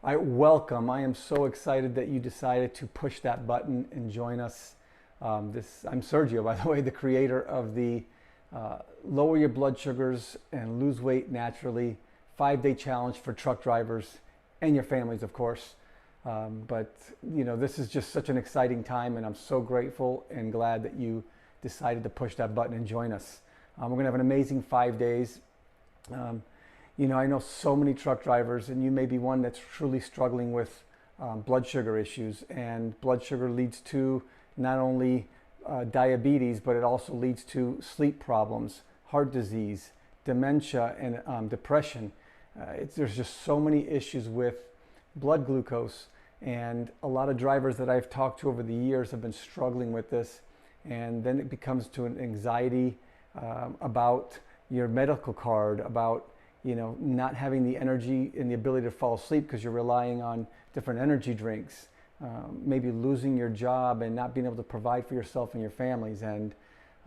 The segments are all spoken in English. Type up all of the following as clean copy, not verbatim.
I am so excited that you decided to push that button and join us. I'm Sergio, by the way, the creator of the Lower Your Blood Sugars and Lose Weight Naturally 5-day challenge for truck drivers and your families, of course. But this is just such an exciting time, and I'm so grateful and glad that you decided to push that button and join us. We're going to have an amazing 5 days. I know so many truck drivers, and you may be one that's truly struggling with blood sugar issues. And blood sugar leads to not only diabetes, but it also leads to sleep problems, heart disease, dementia, and depression. There's just so many issues with blood glucose. And a lot of drivers that I've talked to over the years have been struggling with this. And then it becomes to an anxiety about your medical card, about not having the energy and the ability to fall asleep because you're relying on different energy drinks, maybe losing your job and not being able to provide for yourself and your families. And,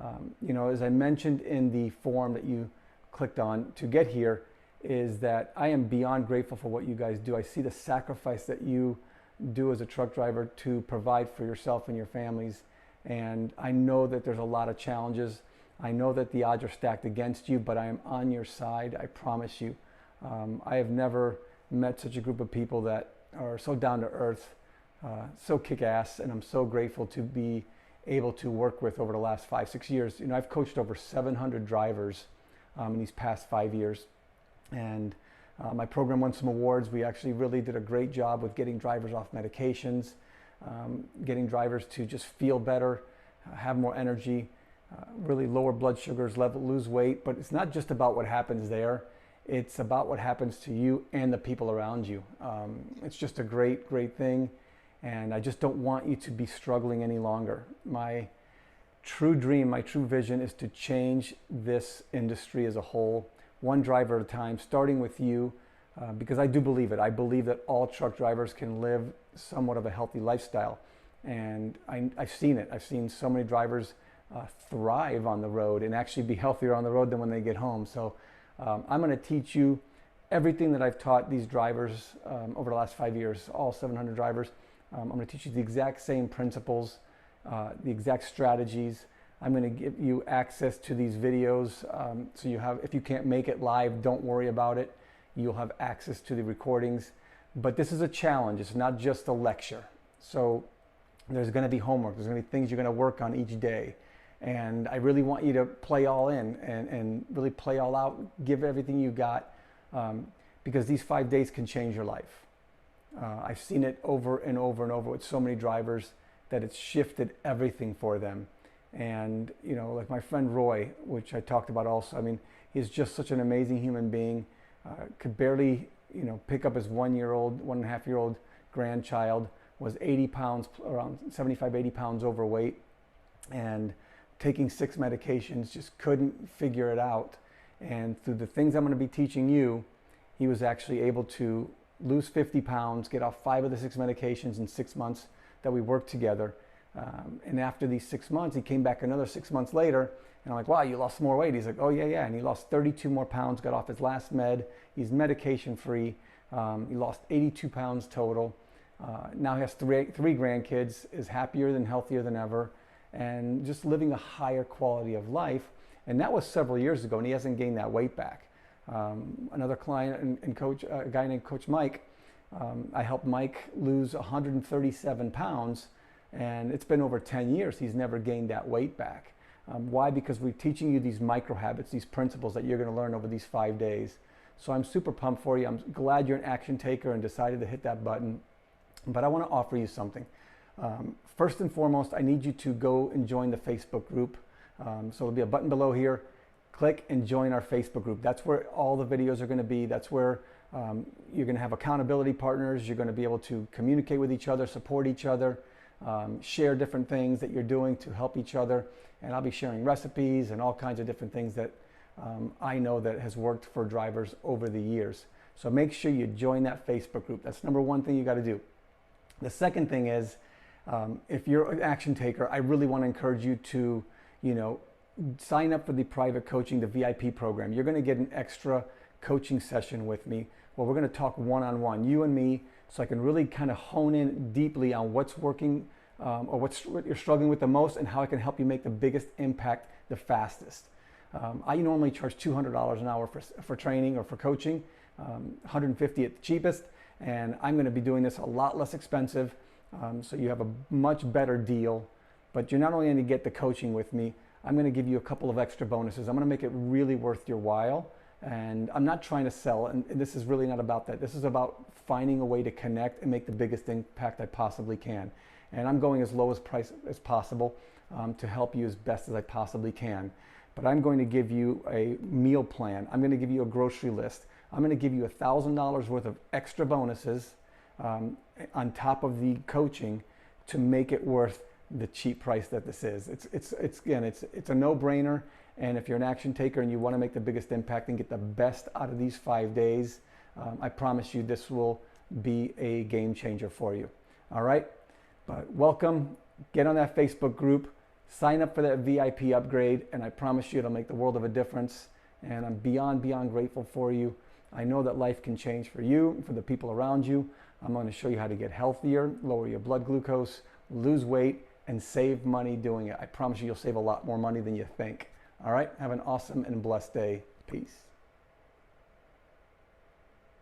as I mentioned in the form that you clicked on to get here, is that I am beyond grateful for what you guys do. I see the sacrifice that you do as a truck driver to provide for yourself and your families. And I know that there's a lot of challenges. I know that the odds are stacked against you, but I am on your side, I promise you. I have never met such a group of people that are so down to earth, so kick-ass, and I'm so grateful to be able to work with over the last 5-6 years. I've coached over 700 drivers in these past 5 years, and my program won some awards. We actually really did a great job with getting drivers off medications, getting drivers to just feel better, have more energy, really lower blood sugars, lose weight. But it's not just about what happens there. It's about what happens to you and the people around you. It's just a great, great thing. And I just don't want you to be struggling any longer. My true dream, my true vision is to change this industry as a whole, one driver at a time, starting with you, because I do believe it. I believe that all truck drivers can live somewhat of a healthy lifestyle. And I've seen it. I've seen so many drivers thrive on the road and actually be healthier on the road than when they get home. So I'm going to teach you everything that I've taught these drivers over the last 5 years, all 700 drivers. I'm going to teach you the exact same principles, the exact strategies. I'm going to give you access to these videos. So if you can't make it live, don't worry about it. You'll have access to the recordings. But this is a challenge. It's not just a lecture. So there's going to be homework. There's going to be things you're going to work on each day. And I really want you to play all in and really play all out, give everything you got, because these 5 days can change your life. I've seen it over and over and over with so many drivers that it's shifted everything for them. And, like my friend Roy, which I talked about also, he's just such an amazing human being, could barely, pick up his 1.5-year-old grandchild, was 80 pounds, around 75, 80 pounds overweight, and taking 6 medications, just couldn't figure it out. And through the things I'm going to be teaching you, he was actually able to lose 50 pounds, get off 5 of the 6 medications in 6 months that we worked together. And after these 6 months, he came back another 6 months later, and I'm like, wow, you lost more weight. He's like, oh, yeah. And he lost 32 more pounds, got off his last med. He's medication free. He lost 82 pounds total. Now he has three grandkids, is happier and healthier than ever, and just living a higher quality of life. And that was several years ago, and he hasn't gained that weight back. Another client and coach, a guy named Coach Mike, I helped Mike lose 137 pounds, and it's been over 10 years. He's never gained that weight back. Why? Because we're teaching you these micro habits, these principles that you're going to learn over these 5 days. So I'm super pumped for you. I'm glad you're an action taker and decided to hit that button. But I want to offer you something. First and foremost, I need you to go and join the Facebook group. So there'll be a button below here. Click and join our Facebook group. That's where all the videos are going to be. That's where you're going to have accountability partners. You're going to be able to communicate with each other, support each other, share different things that you're doing to help each other. And I'll be sharing recipes and all kinds of different things that I know that has worked for drivers over the years. So make sure you join that Facebook group. That's number one thing you got to do. The second thing is, if you're an action taker, I really want to encourage you to, sign up for the private coaching, the VIP program. You're going to get an extra coaching session with me where we're going to talk one-on-one, you and me, so I can really kind of hone in deeply on what's working or what you're struggling with the most and how I can help you make the biggest impact the fastest. I normally charge $200 an hour for training or for coaching, $150 at the cheapest, and I'm going to be doing this a lot less expensive, so you have a much better deal. But you're not only going to get the coaching with me, I'm going to give you a couple of extra bonuses. I'm going to make it really worth your while, and I'm not trying to sell, and this is really not about that. This is about finding a way to connect and make the biggest impact I possibly can. And I'm going as low as price as possible to help you as best as I possibly can. But I'm going to give you a meal plan. I'm going to give you a grocery list. I'm going to give you $1,000 worth of extra bonuses on top of the coaching to make it worth the cheap price that this is. It's a no-brainer. And if you're an action taker and you want to make the biggest impact and get the best out of these 5 days, I promise you this will be a game changer for you. All right? But welcome. Get on that Facebook group. Sign up for that VIP upgrade, and I promise you it'll make the world of a difference. And I'm beyond grateful for you. I know that life can change for you, for the people around you. I'm going to show you how to get healthier, lower your blood glucose, lose weight, and save money doing it. I promise you you'll save a lot more money than you think. All right? Have an awesome and blessed day. Peace.